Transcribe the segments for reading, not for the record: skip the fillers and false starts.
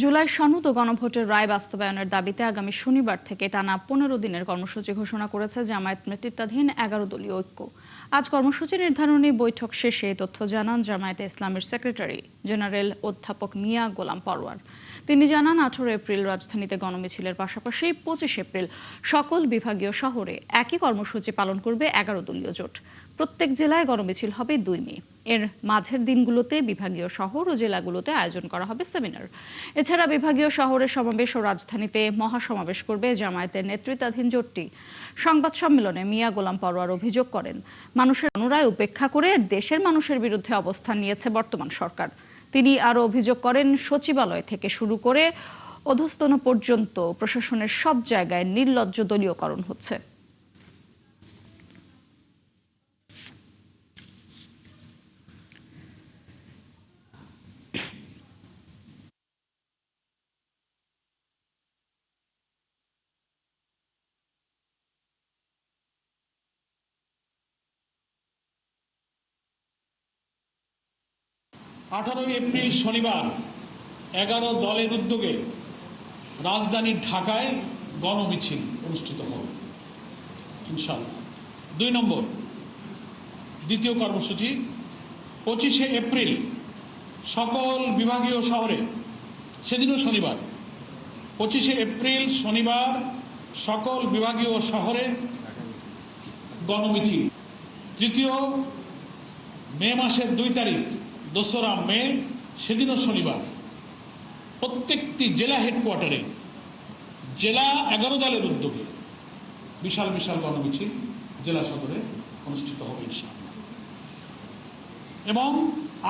জুলাই সনদ ও গণভোটের রায় বাস্তবায়নের দাবিতে আগামী শনিবার থেকে টানা 15 দিনের কর্মসূচি ঘোষণা করেছে জামায়াত নেতৃত্বাধীন 11 দলীয় ঐক্য। আজ কর্মসূচি নির্ধারণী বৈঠক শেষে তথ্য জানান জামায়াতে ইসলামের সেক্রেটারি জেনারেল অধ্যাপক মিয়া গোলাম পরোয়ার। তিনি জানান 18 এপ্রিল রাজধানীতে গণমিছিলের পাশাপাশি 25 এপ্রিল সকল বিভাগীয় শহরে একই কর্মসূচি পালন করবে 11 দলীয় জোট। প্রত্যেক জেলায় গণমিছিল হবে 2 মে। এর মাঝের দিনগুলোতে বিভাগীয় শহর ও জেলাগুলোতে আয়োজন করা হবে সেমিনার। এছাড়া বিভাগীয় শহরে সমাবেশ ও রাজধানীতে মহাসমাবেশ করবে জামায়াতের নেতৃত্বাধীন জোটটি। সংবাদ সম্মেলনে মিয়া গোলাম পরোয়ার অভিযোগ করেন, মানুষের অনুরায় উপেক্ষা করে দেশের মানুষের বিরুদ্ধে অবস্থান নিয়েছে বর্তমান সরকার। তিনি আরও অভিযোগ করেন, সচিবালয় থেকে শুরু করে অধস্তন পর্যন্ত প্রশাসনের সব জায়গায় নির্লজ্জ দলীয়করণ হচ্ছে। 18 এপ্রিল শনিবার 11 দলের উদ্যোগে রাজধানী ঢাকায় গণমিছিল অনুষ্ঠিত হবে ইনশাআল্লাহ। 2 নম্বর দ্বিতীয় কর্মসূচি 25 এপ্রিল সকল বিভাগীয় শহরে, সেদিনও শনিবার, 25 এপ্রিল শনিবার সকল বিভাগীয় শহরে গণমিছিল। তৃতীয় মে মাসের 2 তারিখ 2রা মে, সেদিনও শনিবার, প্রত্যেকটি জেলা হেডকোয়ার্টারে জেলা 11 দলের উদ্যোগে বিশাল বিশাল গণমিছিল জেলা সদরে অনুষ্ঠিত হবে ইনশাআল্লাহ। এবং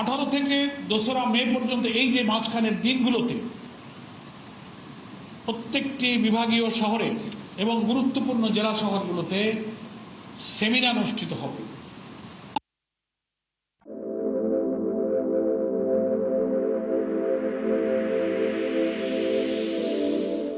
18 থেকে 2রা মে পর্যন্ত এই যে মাঝখানের দিনগুলোতে প্রত্যেকটি বিভাগীয় শহরে এবং গুরুত্বপূর্ণ জেলা শহরগুলোতে সেমিনার অনুষ্ঠিত হবে।